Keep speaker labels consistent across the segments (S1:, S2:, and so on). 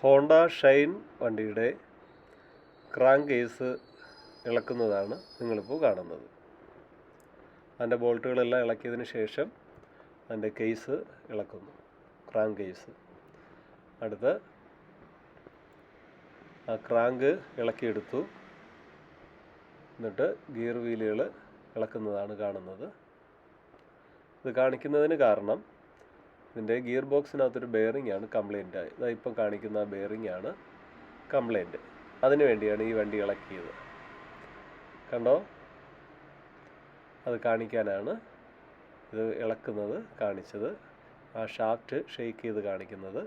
S1: Honda Shine വണ്ടിയുടെ crank case ഇളക്കുന്നതാണ് നിങ്ങളിപ്പോൾ കാണുന്നത്. അതിൻ്റെ ബോൾട്ടുകളെല്ലാം ഇളക്കിയതിന് ശേഷം അതിൻ്റെ കേസ് ഇളക്കുന്നു, ക്രാങ്ക് കേസ്. അടുത്ത് ആ ക്രാങ്ക് ഇളക്കിയെടുത്തു, എന്നിട്ട് ഗിയർ വീലുകൾ ഇളക്കുന്നതാണ് കാണുന്നത്. ഇത് കാണിക്കുന്നതിന് കാരണം ഇതിൻ്റെ ഗിയർ ബോക്സിനകത്തൊരു ബെയറിംഗ് ആണ് കംപ്ലൈൻ്റ് ആയി. ഇപ്പം കാണിക്കുന്ന ആ ബെയറിംഗ് ആണ് കംപ്ലൈൻറ്റ്. അതിനു വേണ്ടിയാണ് ഈ വണ്ടി ഇളക്കിയത്. കണ്ടോ, അത് കാണിക്കാനാണ് ഇത് ഇളക്കുന്നത് കാണിച്ചത്, ആ ഷാഫ്റ്റ് ഷെയ്ക്ക് ചെയ്ത് കാണിക്കുന്നത്.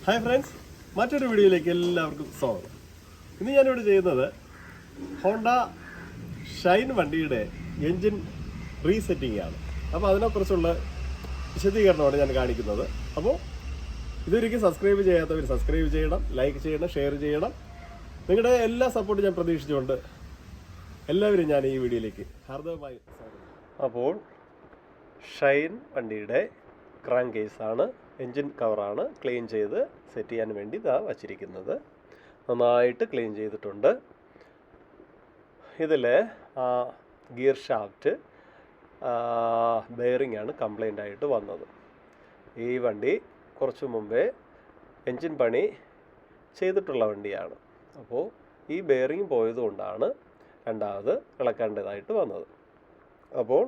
S1: ഹായ് ഫ്രണ്ട്സ്, മറ്റൊരു വീഡിയോയിലേക്ക് എല്ലാവർക്കും സ്വാഗതം. ഇന്ന് ഞാനിവിടെ ചെയ്യുന്നത് ഹോണ്ട ഷൈൻ വണ്ടിയുടെ എൻജിൻ റീസെറ്റിംഗ് ആണ്. അപ്പോൾ അതിനെക്കുറിച്ചുള്ള വിശദീകരണമാണ് ഞാൻ കാണിക്കുന്നത്. അപ്പോൾ ഇതൊരിക്കലും സബ്സ്ക്രൈബ് ചെയ്യാത്തവർ സബ്സ്ക്രൈബ് ചെയ്യണം, ലൈക്ക് ചെയ്യണം, ഷെയർ ചെയ്യണം. നിങ്ങളുടെ എല്ലാ സപ്പോർട്ടും ഞാൻ പ്രതീക്ഷിച്ചുകൊണ്ട് എല്ലാവരും ഞാൻ ഈ വീഡിയോയിലേക്ക് ഹാർദവമായി സ്വാഗതം. അപ്പോൾ ഷൈൻ വണ്ടിയുടെ ക്രാങ്ക് കേസാണ്, എൻജിൻ കവറാണ് ക്ലീൻ ചെയ്ത് സെറ്റ് ചെയ്യാൻ വേണ്ടി ഇതാ വച്ചിരിക്കുന്നത്. നന്നായിട്ട് ക്ലീൻ ചെയ്തിട്ടുണ്ട്. ഇതിൽ ഗിയർ ഷാഫ്റ്റ് ബെയറിംഗ് ആണ് കംപ്ലൈൻ്റ് ആയിട്ട് വന്നത്. ഈ വണ്ടി കുറച്ച് മുമ്പേ എൻജിൻ പണി ചെയ്തിട്ടുള്ള വണ്ടിയാണ്. അപ്പോൾ ഈ ബെയറിംഗ് പോയതുകൊണ്ടാണ് രണ്ടാമത് ഇളക്കേണ്ടതായിട്ട് വന്നത്. അപ്പോൾ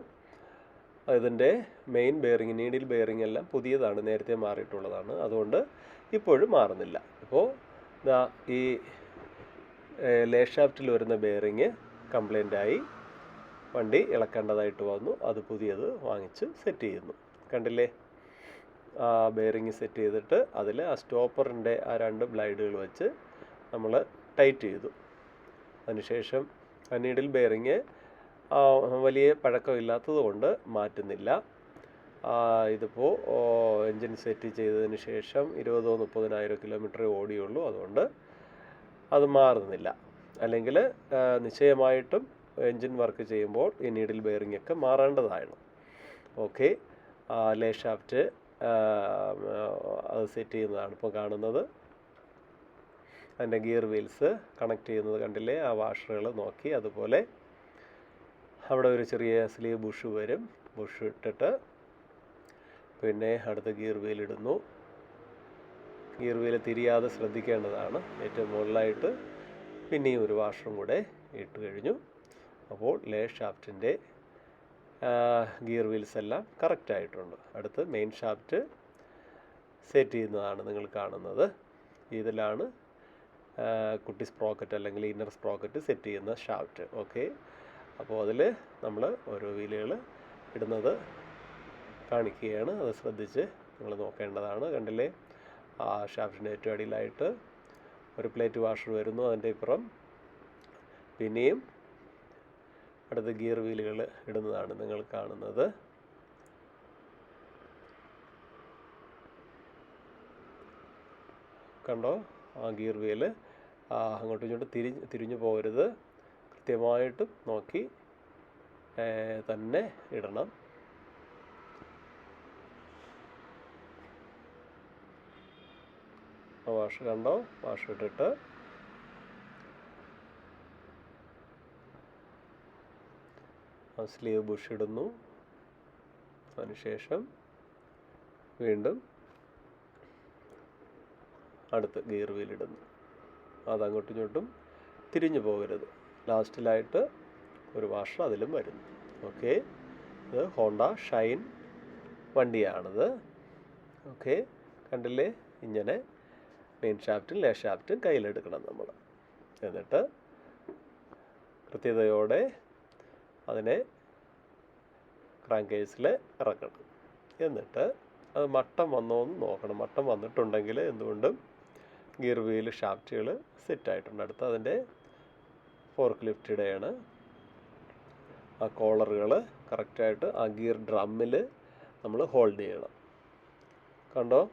S1: ഇതിൻ്റെ മെയിൻ ബെയറിംഗ്, നീഡിൽ ബെയറിംഗ് എല്ലാം പുതിയതാണ്, നേരത്തെ മാറിയിട്ടുള്ളതാണ്. അതുകൊണ്ട് ഇപ്പോഴും മാറുന്നില്ല. ഇപ്പോൾ ഈ ലേ ഷാഫ്റ്റിൽ വരുന്ന ബെയറിങ് കംപ്ലൈൻ്റായി വണ്ടി ഇളക്കേണ്ടതായിട്ട് വന്നു. അത് പുതിയത് വാങ്ങിച്ച് സെറ്റ് ചെയ്യുന്നു. കണ്ടില്ലേ, ആ ബെയറിങ് സെറ്റ് ചെയ്തിട്ട് അതിൽ ആ സ്റ്റോപ്പറിൻ്റെ ആ രണ്ട് ബ്ലൈഡുകൾ വെച്ച് നമ്മൾ ടൈറ്റ് ചെയ്തു. അതിനുശേഷം ആ നീഡിൽ ബെയറിങ് വലിയ പഴക്കമില്ലാത്തത് കൊണ്ട് മാറ്റുന്നില്ല. ഇതിപ്പോൾ എൻജിൻ സെറ്റ് ചെയ്തതിന് ശേഷം 20,000-30,000 കിലോമീറ്ററേ ഓടിയുള്ളൂ. അതുകൊണ്ട് അത് മാറുന്നില്ല. അല്ലെങ്കിൽ നിശ്ചയമായിട്ടും എൻജിൻ വർക്ക് ചെയ്യുമ്പോൾ ഈ നീഡിൽ ബെയറിംഗ് ഒക്കെ മാറേണ്ടതാണ്. ഓക്കെ, ലേ ഷാഫ്റ്റ് അത് സെറ്റ് ചെയ്യുന്നതാണ് ഇപ്പോൾ കാണുന്നത്. അതിൻ്റെ ഗിയർ വീൽസ് കണക്ട് ചെയ്യുന്നത് കണ്ടില്ലേ, ആ വാഷറുകൾ നോക്കി. അതുപോലെ അവിടെ ഒരു ചെറിയ സ്ലീവ് ബുഷ് വരും. ബുഷ് ഇട്ടിട്ട് പിന്നെ അടുത്ത ഗിയർ വീൽ ഇടുന്നു. ഗിയർ വീൽ തിരിയാതെ ശ്രദ്ധിക്കേണ്ടതാണ്. ഏറ്റവും മുകളിലായിട്ട് പിന്നെയും ഒരു വാഷറും കൂടെ ഇട്ട് കഴിഞ്ഞു. അപ്പോൾ ലേ ഷാഫ്റ്റിൻ്റെ ഗിയർ വീൽസ് എല്ലാം കറക്റ്റായിട്ടുണ്ട്. അടുത്ത് മെയിൻ ഷാഫ്റ്റ് സെറ്റ് ചെയ്യുന്നതാണ് നിങ്ങൾ കാണുന്നത്. ഇതിലാണ് കുട്ടി സ്പ്രോക്കറ്റ് അല്ലെങ്കിൽ ഇന്നർ സ്പ്രോക്കറ്റ് സെറ്റ് ചെയ്യുന്ന ഷാഫ്റ്റ്. ഓക്കെ, അപ്പോൾ അതിൽ നമ്മൾ ഓരോ വീലുകൾ ഇടുന്നത് കാണിക്കുകയാണ്. അത് ശ്രദ്ധിച്ച് നിങ്ങൾ നോക്കേണ്ടതാണ്. കണ്ടില്ലേ, ആ ഷാഫ്റ്റിൻ്റെ ഏറ്റവും അടിയിലായിട്ട് ഒരു പ്ലേറ്റ് വാഷർ വരുന്നു. അതിൻ്റെ ഇപ്പുറം പിന്നെയും അടുത്ത ഗിയർ വീലുകൾ ഇടുന്നതാണ് നിങ്ങൾ കാണുന്നത്. കണ്ടോ, ആ ഗിയർ വീല് അങ്ങോട്ടും ഇങ്ങോട്ടും തിരിഞ്ഞു പോകരുത്. കൃത്യമായിട്ടും നോക്കി തന്നെ ഇടണം. വാഷ് കണ്ടോ, വാഷ് ഇട്ടിട്ട് സ്ലീവ് ബുഷ് ഇടുന്നു. അതിനുശേഷം വീണ്ടും അടുത്ത് ഗിയർ വീൽ ഇടുന്നു. അതങ്ങോട്ടും ഇങ്ങോട്ടും തിരിഞ്ഞു പോകരുത്. ലാസ്റ്റിലായിട്ട് ഒരു വാഷർ അതിലും വരുന്നു. ഓക്കെ, ഇത് ഹോണ്ട ഷൈൻ വണ്ടിയാണിത്. ഓക്കെ, കണ്ടില്ലേ, ഇങ്ങനെ മെയിൻ ഷാഫ്റ്റും ലേ ഷാഫ്റ്റും കയ്യിലെടുക്കണം നമ്മൾ. എന്നിട്ട് കൃത്യതയോടെ അതിനെ ക്രാങ്ക് കേസിൽ ഇറക്കണം. എന്നിട്ട് അത് മട്ടം വന്നോന്ന് നോക്കണം. മട്ടം വന്നിട്ടുണ്ടെങ്കിൽ എന്തുകൊണ്ടും ഗിയർ വീൽ ഷാഫ്റ്റുകൾ സെറ്റായിട്ടുണ്ട്. അടുത്ത് അതിൻ്റെ ഫോർക്ക് ലിഫ്റ്റിടെയാണ്. ആ കോളറുകൾ കറക്റ്റായിട്ട് ആ ഗിയർ ഡ്രമ്മിൽ നമ്മൾ ഹോൾഡ് ചെയ്യണം. കണ്ടോ,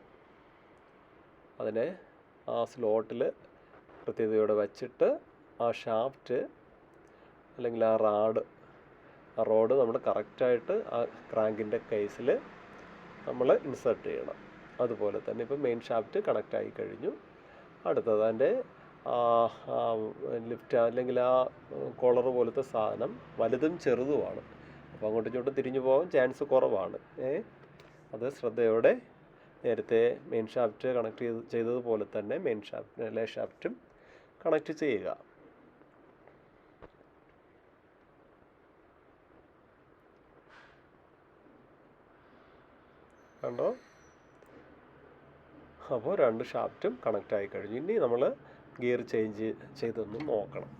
S1: അതിനെ ആ സ്ലോട്ടിൽ കൃത്യതയോടെ വച്ചിട്ട് ആ ഷാഫ്റ്റ് അല്ലെങ്കിൽ ആ റോഡ് നമ്മൾ കറക്റ്റായിട്ട് ആ ക്രാങ്കിൻ്റെ കേസിൽ നമ്മൾ ഇൻസേർട്ട് ചെയ്യണം. അതുപോലെ തന്നെ ഇപ്പോൾ മെയിൻ ഷാഫ്റ്റ് കണക്റ്റ് ആയി കഴിഞ്ഞു. അടുത്തത് അതിൻ്റെ ലിഫ്റ്റ് അല്ലെങ്കിൽ ആ കോളർ പോലത്തെ സാധനം വലുതും ചെറുതുമാണ്. അപ്പോൾ അങ്ങോട്ടും ഇങ്ങോട്ടും തിരിഞ്ഞു പോകാൻ ചാൻസ് കുറവാണ്. അത് ശ്രദ്ധയോടെ നേരത്തെ മെയിൻ ഷാഫ്റ്റ് കണക്ട് ചെയ്തതുപോലെ തന്നെ മെയിൻ ഷാഫ്റ്റിലെ ഷാഫ്റ്റും കണക്ട് ചെയ്യുക. കണ്ടോ? അപ്പോൾ 2 ഷാഫ്റ്റും കണക്റ്റ് ആയി കഴിഞ്ഞു. ഇനി നമ്മൾ ഗിയർ ചേഞ്ച് ചെയ്തൊന്ന് നോക്കണം,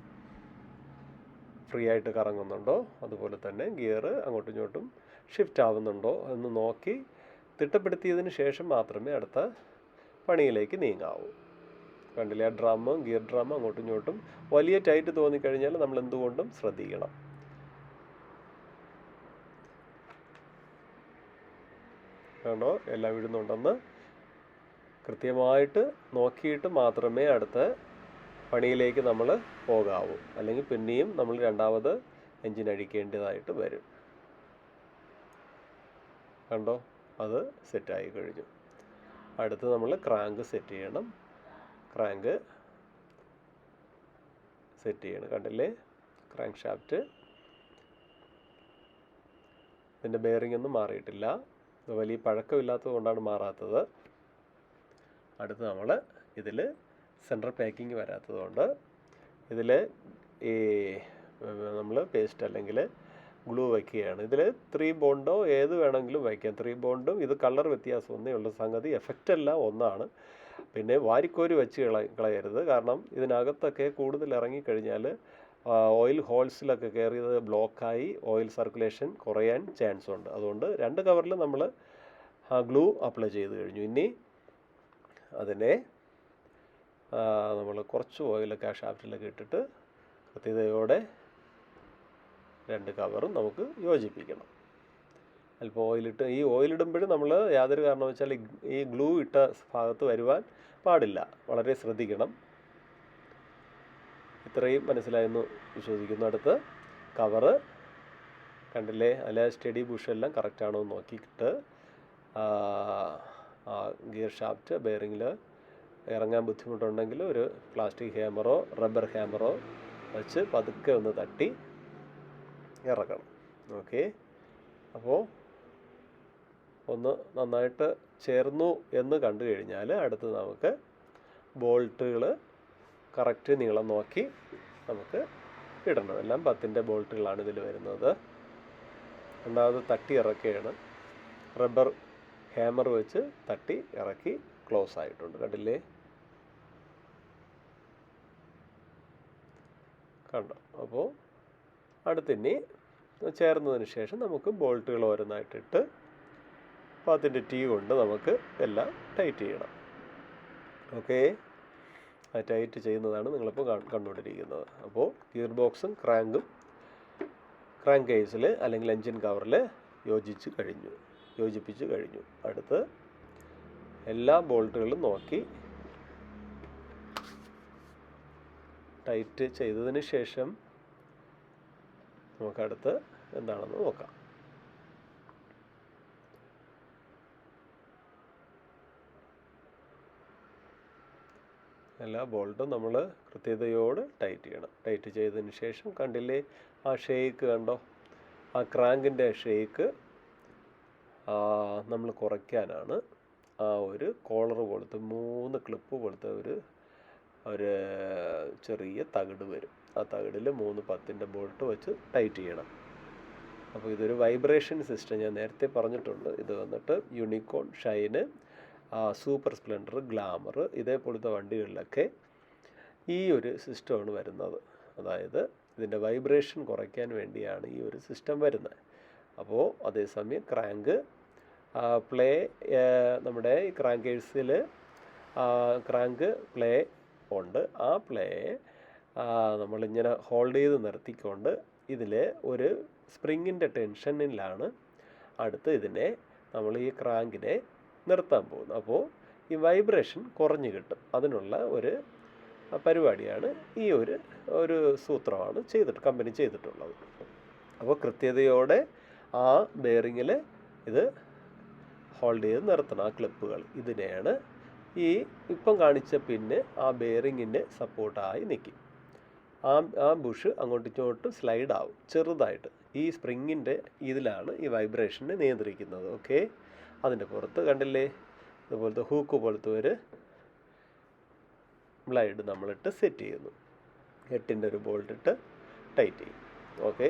S1: ഫ്രീ ആയിട്ട് കറങ്ങുന്നുണ്ടോ, അതുപോലെ തന്നെ ഗിയർ അങ്ങോട്ടും ഇങ്ങോട്ടും ഷിഫ്റ്റ് ആവുന്നുണ്ടോ എന്ന് നോക്കി തിട്ടപ്പെടുത്തിയതിന് ശേഷം മാത്രമേ അടുത്ത പണിയിലേക്ക് നീങ്ങാവൂ. കണ്ടില്ലേ, ആ ഗിയർ ഡ്രം അങ്ങോട്ടും ഇങ്ങോട്ടും വലിയ ടൈറ്റ് തോന്നിക്കഴിഞ്ഞാൽ നമ്മൾ എന്തുകൊണ്ടും ശ്രദ്ധിക്കണം. കണ്ടോ, എല്ലാം ഇടുന്നുണ്ടെന്ന് കൃത്യമായിട്ട് നോക്കിയിട്ട് മാത്രമേ അടുത്ത പണിയിലേക്ക് നമ്മൾ പോകാവൂ. അല്ലെങ്കിൽ പിന്നെയും നമ്മൾ രണ്ടാമത് എൻജിൻ അഴിക്കേണ്ടതായിട്ട് വരും. കണ്ടോ, അത് സെറ്റായി കഴിഞ്ഞു. അടുത്ത് നമ്മൾ ക്രാങ്ക് സെറ്റ് ചെയ്യണം. കണ്ടില്ലേ, ക്രാങ്ക് ഷാഫ്റ്റ്. ഇതിൻ്റെ ബെയറിംഗ് ഒന്നും മാറിയിട്ടില്ല, വലിയ പഴക്കമില്ലാത്തത് കൊണ്ടാണ് മാറാത്തത്. അടുത്ത് നമ്മൾ ഇതിൽ സെൻട്രൽ പാക്കിങ് വരാത്തത് കൊണ്ട് ഇതിൽ ഈ നമ്മൾ പേസ്റ്റ് അല്ലെങ്കിൽ ഗ്ലൂ വയ്ക്കുകയാണ്. ഇതിൽ 3 ബോണ്ടോ ഏത് വേണമെങ്കിലും വയ്ക്കാം. 3 ബോണ്ടും ഇത് കളർ വ്യത്യാസം ഒന്നേ ഉള്ള സംഗതി, എഫക്റ്റ് എല്ലാം ഒന്നാണ്. പിന്നെ വാരിക്കോരി വെച്ച് കളയരുത്. കാരണം ഇതിനകത്തൊക്കെ കൂടുതൽ ഇറങ്ങിക്കഴിഞ്ഞാൽ ഓയിൽ ഹോൾസിലൊക്കെ കയറിയത് ബ്ലോക്കായി ഓയിൽ സർക്കുലേഷൻ കുറയാൻ ചാൻസ് ഉണ്ട്. അതുകൊണ്ട് 2 കവറിൽ നമ്മൾ ഗ്ലൂ അപ്ലൈ ചെയ്ത് കഴിഞ്ഞു. ഇനി അതിനെ നമ്മൾ കുറച്ച് ഓയിലൊക്കെ ആ ഷാഫ്റ്റിലൊക്കെ ഇട്ടിട്ട് കൃത്യതയോടെ 2 കവറും നമുക്ക് യോജിപ്പിക്കണം. അല്പം ഓയിലിട്ട്, ഈ ഓയിലിടുമ്പോഴും നമ്മൾ യാതൊരു കാരണം വെച്ചാൽ ഈ ഗ്ലൂ ഇട്ട ഭാഗത്ത് വരുവാൻ പാടില്ല. വളരെ ശ്രദ്ധിക്കണം. ഇത്രയും മനസ്സിലായെന്ന് വിശ്വസിക്കുന്നു. അടുത്ത് കവറ് കണ്ടില്ലേ, അതിലെ സ്റ്റഡി ബുഷെല്ലാം കറക്റ്റാണോ എന്ന് നോക്കിയിട്ട് ഗിയർ ഷാഫ്റ്റ് ബെയറിങ്ങിൽ ഇറങ്ങാൻ ബുദ്ധിമുട്ടുണ്ടെങ്കിൽ ഒരു പ്ലാസ്റ്റിക് ഹാമറോ റബ്ബർ ഹാമറോ വെച്ച് പതുക്കെ ഒന്ന് തട്ടി ഇറക്കണം. ഓക്കെ, അപ്പോൾ ഒന്ന് നന്നായിട്ട് ചേർന്നു എന്ന് കണ്ടു കഴിഞ്ഞാൽ അടുത്ത് നമുക്ക് ബോൾട്ടുകൾ കറക്റ്റ് നീളം നോക്കി നമുക്ക് ഇടണം. എല്ലാം 10-ൻ്റെ ബോൾട്ടുകളാണ് ഇതിൽ വരുന്നത്. രണ്ടാമത് തട്ടി ഇറക്കുകയാണ്. റബ്ബർ ഹാമർ വെച്ച് തട്ടി ഇറക്കി ക്ലോസ് ആയിട്ടുണ്ട്. കണ്ടില്ലേ, കണ്ടോ? അപ്പോൾ അടുത്തിനി ചേർന്നതിന് ശേഷം നമുക്ക് ബോൾട്ടുകൾ ഓരോന്നായിട്ടിട്ട് 10-ൻ്റെ ടീ കൊണ്ട് നമുക്ക് എല്ലാം ടൈറ്റ് ചെയ്യണം. ഓക്കെ, അത് ടൈറ്റ് ചെയ്യുന്നതാണ് നിങ്ങളിപ്പോൾ കണ്ടുകൊണ്ടിരിക്കുന്നത്. അപ്പോൾ ഗിയർ ബോക്സും ക്രാങ്ക് കേസിൽ അല്ലെങ്കിൽ എൻജിൻ കവറിൽ യോജിപ്പിച്ച് കഴിഞ്ഞു. അടുത്ത് എല്ലാ ബോൾട്ടുകളും നോക്കി ടൈറ്റ് ചെയ്തതിന് ശേഷം നമുക്കടുത്ത് എന്താണെന്ന് നോക്കാം. എല്ലാ ബോൾട്ടും നമ്മൾ കൃത്യതയോട് ടൈറ്റ് ചെയ്യണം. ടൈറ്റ് ചെയ്തതിന് ശേഷം കണ്ടില്ലേ, ആ ഷേക്ക് കണ്ടോ, ആ ക്രാങ്കിൻ്റെ ഷേക്ക് നമ്മൾ കുറയ്ക്കാനാണ് ആ ഒരു കോളർ പോലത്തെ 3 ക്ലിപ്പ് പോലത്തെ ഒരു ചെറിയ തകിട് വരും. ആ തകിടിൽ 3 10-ൻ്റെ ബോൾട്ട് വെച്ച് ടൈറ്റ് ചെയ്യണം. അപ്പോൾ ഇതൊരു വൈബ്രേഷൻ സിസ്റ്റം ഞാൻ നേരത്തെ പറഞ്ഞിട്ടുണ്ട്. ഇത് വന്നിട്ട് unicorn, Shine, super Splendor, glamour ഇതേപോലത്തെ വണ്ടികളിലൊക്കെ ഈ ഒരു സിസ്റ്റമാണ് വരുന്നത്. അതായത് ഇതിൻ്റെ വൈബ്രേഷൻ കുറയ്ക്കാൻ വേണ്ടിയാണ് ഈ ഒരു സിസ്റ്റം വരുന്നത്. അപ്പോൾ അതേസമയം ക്രാങ്ക് പ്ലേ, നമ്മുടെ ക്രാങ്കേഴ്സിൽ ക്രാങ്ക് പ്ലേ ഉണ്ട്. ആ പ്ലേ നമ്മളിങ്ങനെ ഹോൾഡ് ചെയ്ത് നിർത്തിക്കൊണ്ട് ഇതിൽ ഒരു സ്പ്രിങ്ങിൻ്റെ ടെൻഷനിലാണ് അടുത്ത് ഇതിനെ നമ്മൾ ഈ ക്രാങ്കിനെ നിർത്താൻ പോകുന്നത്. അപ്പോൾ ഈ വൈബ്രേഷൻ കുറഞ്ഞു കിട്ടും. അതിനുള്ള ഒരു പരിപാടിയാണ് ഈ ഒരു സൂത്രമാണ് കമ്പനി ചെയ്തിട്ടുള്ളത്. അപ്പോൾ കൃത്യതയോടെ ആ ബെയറിങ്ങിൽ ഇത് ഹോൾഡ് ചെയ്ത് നിർത്തണം ആ ക്ലിപ്പുകൾ. ഇതിനെയാണ് ഈ ഇപ്പം കാണിച്ച പിന്ന് ആ ബെയറിങ്ങിൻ്റെ സപ്പോർട്ടായി നിൽക്കും. ആ ബുഷ് അങ്ങോട്ടും ഇങ്ങോട്ടും സ്ലൈഡ് ആവും ചെറുതായിട്ട്. ഈ സ്പ്രിങ്ങിൻ്റെ ഇതിലാണ് ഈ വൈബ്രേഷനെ നിയന്ത്രിക്കുന്നത്. ഓക്കെ, അതിൻ്റെ പുറത്ത് കണ്ടില്ലേ ഇതുപോലത്തെ ഹൂക്ക് പോലത്തെ ഒരു ബ്ലൈഡ് നമ്മളിട്ട് സെറ്റ് ചെയ്യുന്നു. 8ൻ്റെ ഒരു ബോൾട്ട് ഇട്ട് ടൈറ്റ് ചെയ്യും. ഓക്കെ,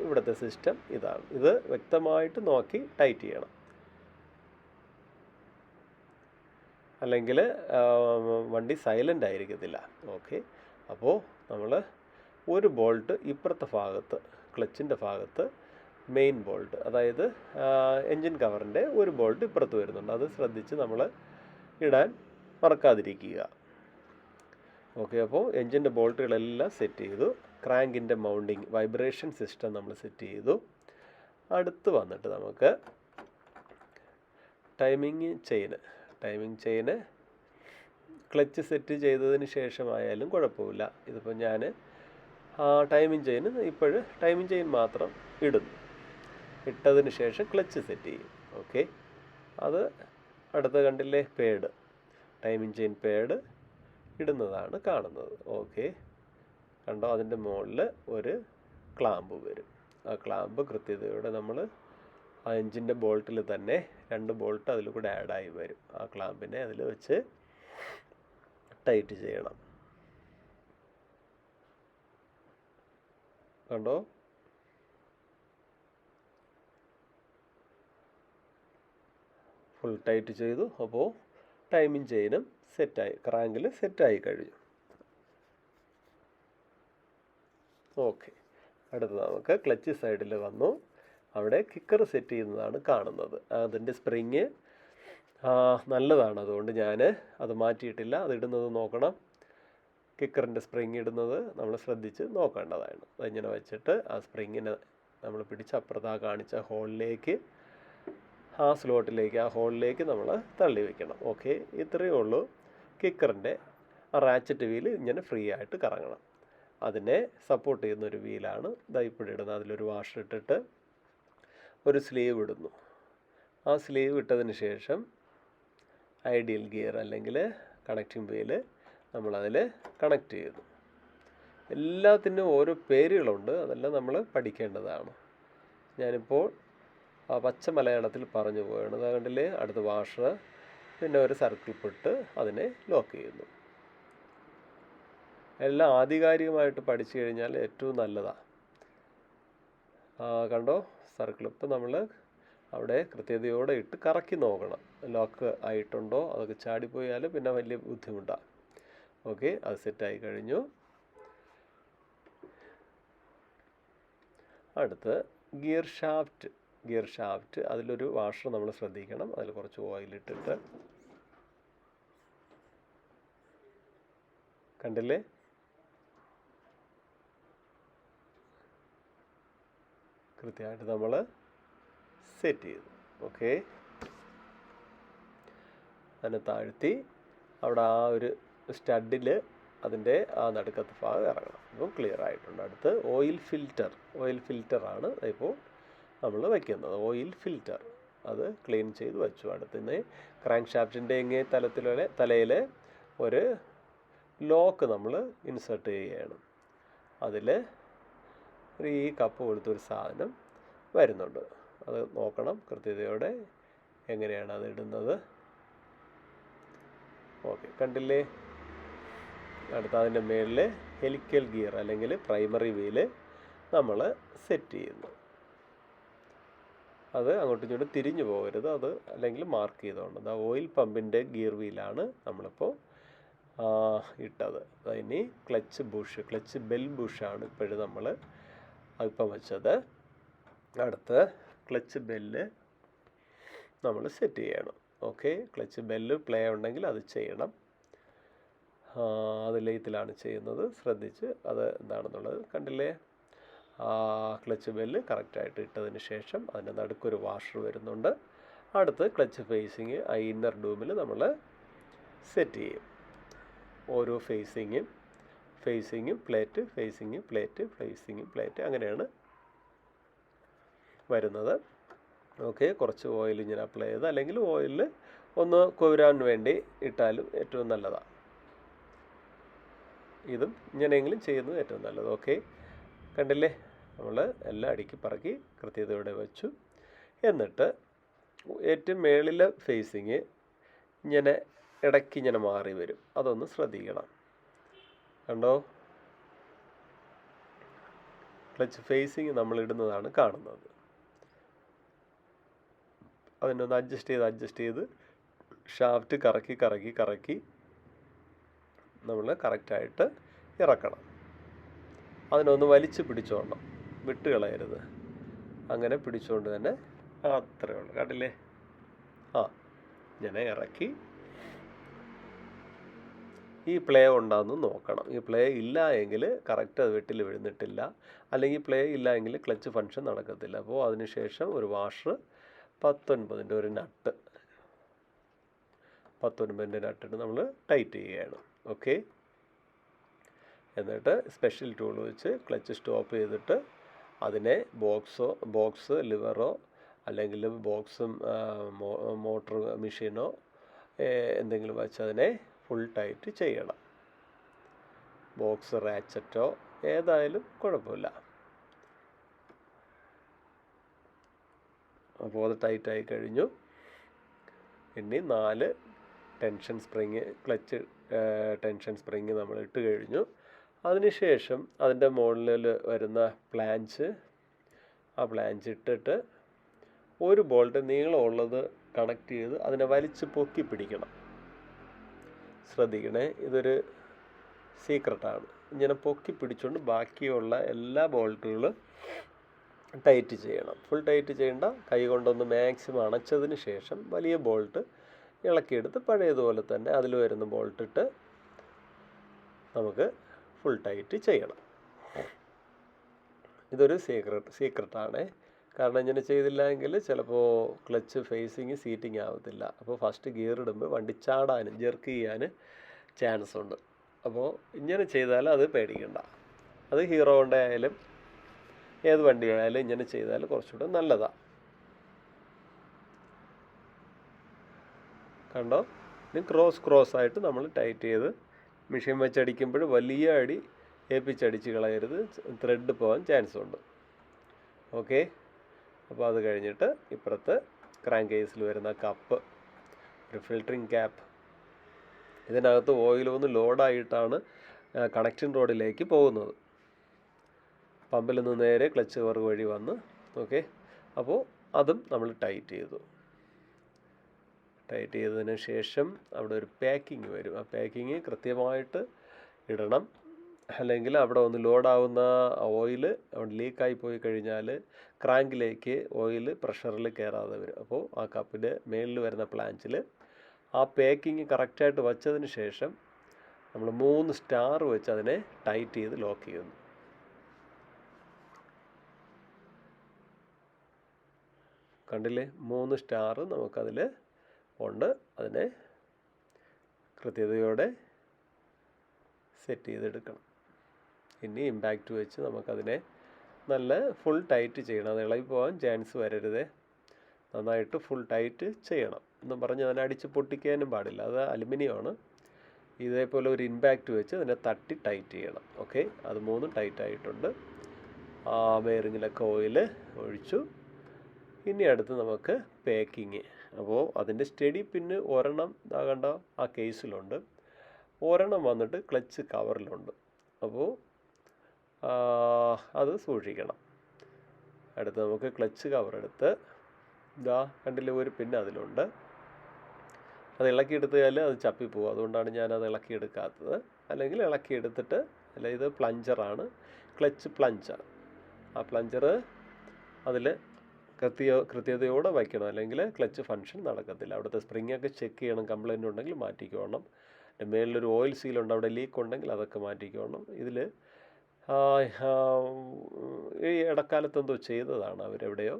S1: ഇവിടുത്തെ സിസ്റ്റം ഇതാണ്. ഇത് വ്യക്തമായിട്ട് നോക്കി ടൈറ്റ് ചെയ്യണം, അല്ലെങ്കിൽ വണ്ടി സൈലൻ്റ് ആയിരിക്കത്തില്ല. ഓക്കെ, അപ്പോൾ നമ്മൾ ഒരു ബോൾട്ട് ഇപ്പുറത്തെ ഭാഗത്ത് ക്ലച്ചിൻ്റെ ഭാഗത്ത് മെയിൻ ബോൾട്ട്, അതായത് എൻജിൻ കവറിൻ്റെ ഒരു ബോൾട്ട് ഇപ്പുറത്ത് വരുന്നുണ്ട്. അത് ശ്രദ്ധിച്ച് നമ്മൾ ഇടാൻ മറക്കാതിരിക്കുക. ഓക്കെ, അപ്പോൾ എൻജിൻ്റെ ബോൾട്ടുകളെല്ലാം സെറ്റ് ചെയ്തു. ക്രാങ്കിൻ്റെ മൗണ്ടിങ് വൈബ്രേഷൻ സിസ്റ്റം നമ്മൾ സെറ്റ് ചെയ്തു. അടുത്ത് വന്നിട്ട് നമുക്ക് ടൈമിങ് ചെയിന് ക്ലച്ച് സെറ്റ് ചെയ്തതിന് ശേഷമായാലും കുഴപ്പമില്ല. ഇതിപ്പോൾ ഞാൻ ടൈമിങ് ചെയിൻ മാത്രം ഇടുന്നു. ഇട്ടതിന് ശേഷം ക്ലച്ച് സെറ്റ് ചെയ്യും. ഓക്കെ, അത് അടുത്ത കണ്ടില്ലേ പേഡ്, ടൈമിങ് ചെയിൻ പേഡ് ഇടുന്നതാണ് കാണുന്നത്. ഓക്കെ, കണ്ടോ, അതിൻ്റെ മുകളിൽ ഒരു ക്ലാമ്പ് വരും. ആ ക്ലാമ്പ് കൃത്യതയോടെ നമ്മൾ ആ എൻജിൻ്റെ ബോൾട്ടിൽ തന്നെ 2 ബോൾട്ട് അതിൽ കൂടെ ആഡായി വരും. ആ ക്ലാമ്പിനെ അതിൽ വെച്ച് ടൈറ്റ് ചെയ്യണം. കണ്ടോ, ഫുൾ ടൈറ്റ് ചെയ്തു. അപ്പോൾ ടൈമിങ് ചെയിനും സെറ്റായി, ക്രാങ്കിൽ സെറ്റായി കഴിഞ്ഞു. ഓക്കെ, അടുത്ത് നമുക്ക് ക്ലച്ച് സൈഡിൽ വന്നു. അവിടെ കിക്കർ സെറ്റ് ചെയ്യുന്നതാണ് കാണുന്നത്. അതിൻ്റെ സ്പ്രിങ് നല്ലതാണ്, അതുകൊണ്ട് ഞാൻ അത് മാറ്റിയിട്ടില്ല. അത് ഇടുന്നത് നോക്കണം. കിക്കറിൻ്റെ സ്പ്രിങ് ഇടുന്നത് നമ്മൾ ശ്രദ്ധിച്ച് നോക്കേണ്ടതാണ്. അതിങ്ങനെ വെച്ചിട്ട് ആ സ്പ്രിങ്ങിനെ നമ്മൾ പിടിച്ച് അപ്പുറത്ത് കാണിച്ച ഹോളിലേക്ക്, ആ സ്ലോട്ടിലേക്ക്, ആ ഹോളിലേക്ക് നമ്മൾ തള്ളി വയ്ക്കണം. ഓക്കെ, ഇത്രയേ ഉള്ളൂ. കിക്കറിൻ്റെ ആ റാച്ചറ്റ് വീല് ഇങ്ങനെ ഫ്രീ ആയിട്ട് കറങ്ങണം. അതിനെ സപ്പോർട്ട് ചെയ്യുന്നൊരു വീലാണ് ഇപ്പോഴിടുന്നത്. അതിലൊരു വാഷർ ഇട്ടിട്ട് ഒരു സ്ലീവ് ഇടുന്നു. ആ സ്ലീവ് ഇട്ടതിന് ശേഷം ഐഡിയൽ ഗിയർ അല്ലെങ്കിൽ കണക്റ്റിംഗ് വീല് നമ്മളതിൽ കണക്ട് ചെയ്തു. എല്ലാത്തിനും ഓരോ പേരുകളുണ്ട്, അതെല്ലാം നമ്മൾ പഠിക്കേണ്ടതാണ്. ഞാനിപ്പോൾ പച്ച മലയാളത്തിൽ പറഞ്ഞു പോയാണ്. അതുകൊണ്ടില്ലേ അടുത്ത വാഷർ, പിന്നെ ഒരു സർക്കിൾ പിട്ട് അതിനെ ലോക്ക് ചെയ്യുന്നു. എല്ലാം ആധികാരികമായിട്ട് പഠിച്ചു കഴിഞ്ഞാൽ ഏറ്റവും നല്ലതാണ്. കണ്ടോ, സർക്കിൾ ഇപ്പം നമ്മൾ അവിടെ കൃത്യതയോടെ ഇട്ട് കറക്കി നോക്കണം, ലോക്ക് ആയിട്ടുണ്ടോ. അതൊക്കെ ചാടിപ്പോയാൽ പിന്നെ വലിയ ബുദ്ധിമുട്ടാണ്. ഓക്കെ, അത് സെറ്റായി കഴിഞ്ഞു. അടുത്ത് ഗിയർ ഷാഫ്റ്റ് അതിലൊരു വാഷർ നമ്മൾ ശ്രദ്ധിക്കണം. അതിൽ കുറച്ച് ഓയിലിട്ടിട്ട്, കണ്ടില്ലേ, കൃത്യമായിട്ട് നമ്മൾ സെറ്റ് ചെയ്തു. ഓക്കെ, അതിനെ താഴ്ത്തി അവിടെ ആ ഒരു സ്റ്റഡിൽ അതിൻ്റെ ആ നടുക്കത്തെ ഭാഗം ഇറങ്ങണം. അപ്പോൾ ക്ലിയർ ആയിട്ടുണ്ട്. അടുത്ത് ഓയിൽ ഫിൽറ്ററാണ് ഇപ്പോൾ നമ്മൾ വയ്ക്കുന്നത്. ഓയിൽ ഫിൽറ്റർ അത് ക്ലീൻ ചെയ്ത് വെച്ചു. അടുത്തുനിന്ന് ക്രാങ്ക് ഷാഫ്റ്റിൻ്റെ ഇങ്ങേ തലയിൽ ഒരു ലോക്ക് നമ്മൾ ഇൻസേർട്ട് ചെയ്യുകയാണ്. അതിൽ ഈ കപ്പ് കൊടുത്തൊരു സാധനം വരുന്നുണ്ട്. അത് നോക്കണം കൃത്യതയോടെ എങ്ങനെയാണ് അത് ഇടുന്നത്. ഓക്കെ, കണ്ടില്ലേ. അടുത്ത അതിൻ്റെ മുകളിൽ ഹെലിക്കൽ ഗിയർ അല്ലെങ്കിൽ പ്രൈമറി വീല് നമ്മൾ സെറ്റ് ചെയ്യുന്നു. അത് അങ്ങോട്ടും ഇങ്ങോട്ടും തിരിഞ്ഞു പോകരുത്, അത് അല്ലെങ്കിൽ മാർക്ക് ചെയ്തുകൊണ്ട്. ഓയിൽ പമ്പിൻ്റെ ഗിയർ വീലാണ് നമ്മളിപ്പോൾ ഇട്ടത്. അതിന് ക്ലച്ച് ബെൽ ബുഷാണ് ഇപ്പോഴും നമ്മൾ ഇപ്പം വെച്ചത്. അടുത്ത് ക്ലച്ച് ബെല്ല് നമ്മൾ സെറ്റ് ചെയ്യണം. ഓക്കെ, ക്ലച്ച് ബെല്ല് പ്ലേ ഉണ്ടെങ്കിൽ അത് ചെയ്യണം. അത് ലെയ്ത്തിലാണ് ചെയ്യുന്നത്, ശ്രദ്ധിച്ച് അത് എന്താണെന്നുള്ളത്. കണ്ടില്ലേ, ക്ലച്ച് ബെല്ല് കറക്റ്റായിട്ട് ഇട്ടതിന് ശേഷം അതിൻ്റെ നടുക്കൊരു വാഷർ വരുന്നുണ്ട്. അടുത്ത് ക്ലച്ച് ഫേസിങ് ആ ഇന്നർ ഡൂമിൽ നമ്മൾ സെറ്റ് ചെയ്യും. ഓരോ ഫേസിങ്ങും പ്ലേറ്റ് അങ്ങനെയാണ് വരുന്നത്. ഓക്കെ, കുറച്ച് ഓയിൽ ഇങ്ങനെ അപ്ലൈ ചെയ്ത്, അല്ലെങ്കിൽ ഓയിലിൽ ഒന്ന് കുതിരാൻ വേണ്ടി ഇട്ടാലും ഏറ്റവും നല്ലതാണ്. ഇതും ഇങ്ങനെയെങ്കിലും ചെയ്യുന്നത് ഏറ്റവും നല്ലത്. ഓക്കെ, കണ്ടില്ലേ, നമ്മൾ എല്ലാം അടുക്കി പറക്കി കൃത്യതയോടെ വെച്ചു. എന്നിട്ട് ഏറ്റവും മേളിലെ ഫേസിങ് ഇങ്ങനെ ഇടയ്ക്ക് ഇങ്ങനെ മാറി വരും, അതൊന്ന് ശ്രദ്ധിക്കണം. കണ്ടോ, ക്ലച്ച് ഫേസിങ് നമ്മൾ ഇടുന്നതാണ് കാണുന്നത്. അതിനൊന്ന് അഡ്ജസ്റ്റ് ചെയ്ത് ഷാഫ്റ്റ് കറക്കി നമ്മൾ കറക്റ്റായിട്ട് ഇറക്കണം. അതിനൊന്ന് വലിച്ച് പിടിച്ചോണം, വിട്ട് കളയരുത്. അങ്ങനെ പിടിച്ചുകൊണ്ട് തന്നെ അത്രയേ ഉള്ളൂ. കണ്ടില്ലേ, ഇങ്ങനെ ഇറക്കി. ഈ പ്ലേ ഉണ്ടാകുന്നു നോക്കണം. ഈ പ്ലേ ഇല്ല എങ്കിൽ കറക്റ്റ് അത് വെട്ടിൽ വീഴുന്നിട്ടില്ല, അല്ലെങ്കിൽ പ്ലേ ഇല്ല എങ്കിൽ ക്ലച്ച് ഫങ്ഷൻ നടക്കത്തില്ല. അപ്പോൾ അതിനുശേഷം ഒരു വാഷർ 19-ൻ്റെ ഒരു നട്ട്, 19-ൻ്റെ നട്ടിട്ട് നമ്മൾ ടൈറ്റ് ചെയ്യുകയാണ്. ഓക്കെ, എന്നിട്ട് സ്പെഷ്യൽ ടൂൾ വെച്ച് ക്ലച്ച് സ്റ്റോപ്പ് ചെയ്തിട്ട് അതിനെ ബോക്സ് ലിവറോ അല്ലെങ്കിൽ ബോക്സും മോട്ടർ മെഷീനോ എന്തെങ്കിലും വെച്ച് അതിനെ ഫുൾ ടൈറ്റ് ചെയ്യണം. ബോക്സ് റാച്ചറ്റോ ഏതായാലും കുഴപ്പമില്ല. അപ്പോൾ അത് ടൈറ്റായി കഴിഞ്ഞു. ഇനി 4 tension spring, clutch tension spring നമ്മൾ ഇട്ട് കഴിഞ്ഞു. അതിനുശേഷം അതിൻ്റെ മുകളിൽ വരുന്ന ഫ്ലാഞ്ച്, ആ ഫ്ലാഞ്ച് ഇട്ടിട്ട് ഒരു ബോൾട്ട് നീളമുള്ളത് കണക്ട് ചെയ്ത് അതിനെ വലിച്ച് പൊക്കി പിടിക്കണം. ശ്രദ്ധിക്കണേ, ഇതൊരു സീക്രട്ടാണ്. ഇങ്ങനെ പൊക്കി പിടിച്ചുകൊണ്ട് ബാക്കിയുള്ള എല്ലാ ബോൾട്ടുകളും ടൈറ്റ് ചെയ്യണം. ഫുൾ ടൈറ്റ് ചെയ്യേണ്ട, കൈ കൊണ്ടൊന്ന് മാക്സിമം അണച്ചതിന് ശേഷം വലിയ ബോൾട്ട് ഇളക്കിയെടുത്ത് പഴയതുപോലെ തന്നെ അതിൽ വരുന്ന ബോൾട്ടിട്ട് നമുക്ക് ഫുൾ ടൈറ്റ് ചെയ്യണം. ഇതൊരു സീക്രട്ടാണ്. കാരണം ഇങ്ങനെ ചെയ്തില്ല എങ്കിൽ ചിലപ്പോൾ ക്ലച്ച് ഫേസിങ് സീറ്റിംഗ് ആവത്തില്ല. അപ്പോൾ ഫസ്റ്റ് ഗിയർ ഇടുമ്പോൾ വണ്ടി ചാടാനും ജെർക്ക് ചെയ്യാൻ ചാൻസ് ഉണ്ട്. അപ്പോൾ ഇങ്ങനെ ചെയ്താൽ അത് പേടിക്കണ്ട. അത് ഹീറോ ഹോണ്ട ആയാലും ഏത് വണ്ടിയായാലും ഇങ്ങനെ ചെയ്താൽ കുറച്ചുകൂടെ നല്ലതാണ്. കണ്ടോ, ഇനി ക്രോസ് ആയിട്ട് നമ്മൾ ടൈറ്റ് ചെയ്ത് മെഷീൻ വെച്ചടിക്കുമ്പോൾ വലിയ അടി ഏൽപ്പിച്ചടിച്ച് കളയരുത്, ത്രെഡ് പോകാൻ ചാൻസ് ഉണ്ട്. ഓക്കെ, അപ്പോൾ അത് കഴിഞ്ഞിട്ട് ഇപ്പുറത്ത് ക്രാങ്ക് കേസിൽ വരുന്ന കപ്പ്, ഒരു ഫിൽറ്ററിങ് ക്യാപ്പ്, ഇതിനകത്ത് ഓയിലൊന്ന് ലോഡായിട്ടാണ് കണക്റ്റിംഗ് റോഡിലേക്ക് പോകുന്നത്. പമ്പിൽ നിന്ന് നേരെ ക്ലച്ച് കവർ വഴി വന്ന്. ഓക്കെ, അപ്പോൾ അതും നമ്മൾ ടൈറ്റ് ചെയ്തു. ടൈറ്റ് ചെയ്തതിന് ശേഷം അവിടെ ഒരു പാക്കിങ് വരും. ആ പാക്കിങ് കൃത്യമായിട്ട് ഇടണം, അല്ലെങ്കിൽ അവിടെ ഒന്ന് ലോഡാവുന്ന ഓയിൽ അവിടെ ലീക്കായി പോയി കഴിഞ്ഞാൽ ക്രാങ്കിലേക്ക് ഓയിൽ പ്രഷറിൽ കയറാതെ വരും. അപ്പോൾ ആ കപ്പിൻ്റെ മേളിൽ വരുന്ന പ്ലാഞ്ചിൽ ആ പാക്കിങ് കറക്റ്റായിട്ട് വച്ചതിന് ശേഷം നമ്മൾ 3 സ്റ്റാർ വെച്ച് അതിനെ ടൈറ്റ് ചെയ്ത് ലോക്ക് ചെയ്യുന്നു. കണ്ടില്ലേ, 3 സ്റ്റാർ നമുക്കതിൽ ഉണ്ട്. അതിനെ കൃത്യതയോടെ സെറ്റ് ചെയ്തെടുക്കണം. ഇനി ഇമ്പാക്റ്റ് വെച്ച് നമുക്കതിനെ നല്ല ഫുൾ ടൈറ്റ് ചെയ്യണം. അത് ഇളകി പോകാൻ ചാൻസ് വരരുതേ. നന്നായിട്ട് ഫുൾ ടൈറ്റ് ചെയ്യണം എന്നും പറഞ്ഞ് അതിനെ അടിച്ച് പൊട്ടിക്കാനും പാടില്ല. അത് അലുമിനിയമാണ്. ഇതേപോലെ ഒരു ഇമ്പാക്റ്റ് വെച്ച് അതിനെ തട്ടി ടൈറ്റ് ചെയ്യണം. ഓക്കെ, അത് 3 ടൈറ്റ് ആയിട്ടുണ്ട്. ആ ബെയറിങ്ങിലൊക്കെ ഓയിൽ ഒഴിച്ചു. ഇനി അടുത്ത് നമുക്ക് പാക്കിങ്. അപ്പോൾ അതിൻ്റെ സ്റ്റഡി പിന്ന് ഒരെണ്ണം ഇതാകണ്ട ആ കേസിലുണ്ട്, ഒരെണ്ണം വന്നിട്ട് ക്ലച്ച് കവറിലുണ്ട്. അപ്പോൾ അത് സൂക്ഷിക്കണം. അടുത്ത് നമുക്ക് ക്ലച്ച് കവർ എടുത്ത് ഇതാ കണ്ടില്ലേ, ഒരു പിന്ന് അതിലുണ്ട്. അത് ഇളക്കിയെടുത്താൽ അത് ചപ്പിപ്പോവും. അതുകൊണ്ടാണ് ഞാനത് ഇളക്കിയെടുക്കാത്തത്. അല്ലെങ്കിൽ ഇളക്കിയെടുത്തിട്ട്, അല്ല, ഇത് പ്ലഞ്ചറാണ്, ക്ലച്ച് പ്ലഞ്ചർ. ആ പ്ലഞ്ചർ അതിൽ കൃത്യതയോടെ വയ്ക്കണം, അല്ലെങ്കിൽ ക്ലച്ച് ഫങ്ഷൻ നടക്കത്തില്ല. അവിടുത്തെ സ്പ്രിങ്ങൊക്കെ ചെക്ക് ചെയ്യണം, കംപ്ലൈൻറ്റ് ഉണ്ടെങ്കിൽ മാറ്റിക്കോണം. മേളിലൊരു ഓയിൽ സീലുണ്ട്, അവിടെ ലീക്ക് ഉണ്ടെങ്കിൽ അതൊക്കെ മാറ്റിക്കോണം. ഇതിൽ ഈ ഇടക്കാലത്ത് എന്തോ ചെയ്തതാണ് അവരെവിടെയോ,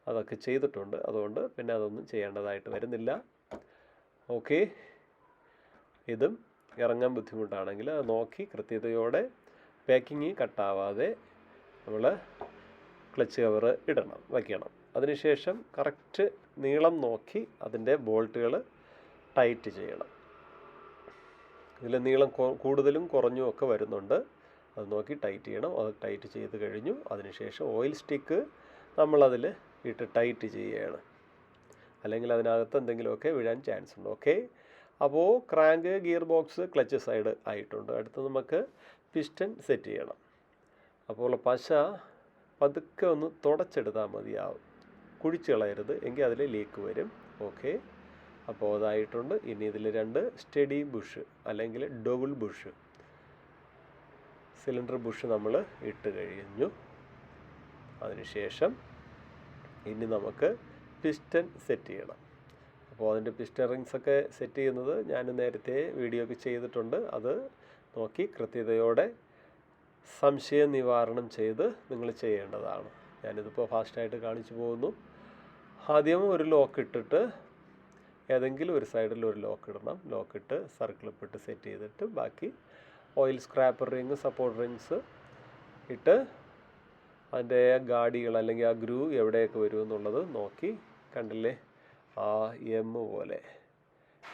S1: അതൊക്കെ ചെയ്തിട്ടുണ്ട്. അതുകൊണ്ട് പിന്നെ അതൊന്നും ചെയ്യേണ്ടതായിട്ട് വരുന്നില്ല. ഓക്കെ, ഇതും ഇറങ്ങാൻ ബുദ്ധിമുട്ടാണെങ്കിൽ അത് നോക്കി കൃത്യതയോടെ പാക്കിങ് കട്ടാവാതെ നമ്മൾ ക്ലച്ച് കവർ വയ്ക്കണം. അതിനുശേഷം കറക്റ്റ് നീളം നോക്കി അതിൻ്റെ ബോൾട്ടുകൾ ടൈറ്റ് ചെയ്യണം. ഇതിൽ നീളം കൂടുതലും കുറഞ്ഞും ഒക്കെ വരുന്നുണ്ട്. അത് നോക്കി ടൈറ്റ് ചെയ്യണം. അത് ടൈറ്റ് ചെയ്ത് കഴിഞ്ഞു. അതിനുശേഷം ഓയിൽ സ്റ്റിക്ക് നമ്മളതിൽ ഇട്ട് ടൈറ്റ് ചെയ്യുകയാണ്. അല്ലെങ്കിൽ അതിനകത്ത് എന്തെങ്കിലുമൊക്കെ വീഴാൻ ചാൻസ് ഉണ്ട്. ഓക്കെ, അപ്പോൾ crank, gear box, clutch side ആയിട്ടുണ്ട്. അടുത്ത് നമുക്ക് പിസ്റ്റൺ സെറ്റ് ചെയ്യണം. അപ്പോൾ പശ പതുക്കെ ഒന്ന് തുടച്ചെടുത്താൽ മതിയാവും. കുഴിച്ച് കളയരുത്, എങ്കിൽ അതിൽ ലീക്ക് വരും. ഓക്കെ, അപ്പോൾ അതായിട്ടുണ്ട്. ഇനി ഇതിൽ 2 സ്റ്റഡി ബുഷ് അല്ലെങ്കിൽ ഡബിൾ ബുഷ് സിലിണ്ടർ ബുഷ് നമ്മൾ ഇട്ട് കഴിഞ്ഞു. അതിനുശേഷം ഇനി നമുക്ക് പിസ്റ്റൺ സെറ്റ് ചെയ്യണം. അപ്പോൾ അതിൻ്റെ പിസ്റ്റൺ റിങ്സൊക്കെ സെറ്റ് ചെയ്യുന്നത് ഞാൻ നേരത്തെ വീഡിയോ ഒക്കെ ചെയ്തിട്ടുണ്ട്. അത് നോക്കി കൃത്യതയോടെ സംശയ നിവാരണം ചെയ്ത് നിങ്ങൾ ചെയ്യേണ്ടതാണ്. ഞാനിതിപ്പോൾ ഫാസ്റ്റായിട്ട് കാണിച്ചു പോകുന്നു. ആദ്യം ഒരു ലോക്ക് ഇട്ടിട്ട് ഏതെങ്കിലും ഒരു സൈഡിൽ ഒരു ലോക്ക് ഇടണം. ലോക്കിട്ട് സർക്കിളിപ്പിട്ട് സെറ്റ് ചെയ്തിട്ട് ബാക്കി oil scraper ring, support rings ഇട്ട് അതിൻ്റെ ഗാഡികൾ അല്ലെങ്കിൽ ആ ഗ്രൂ എവിടെയൊക്കെ വരും എന്നുള്ളത് നോക്കി, കണ്ടില്ലേ ആ എം പോലെ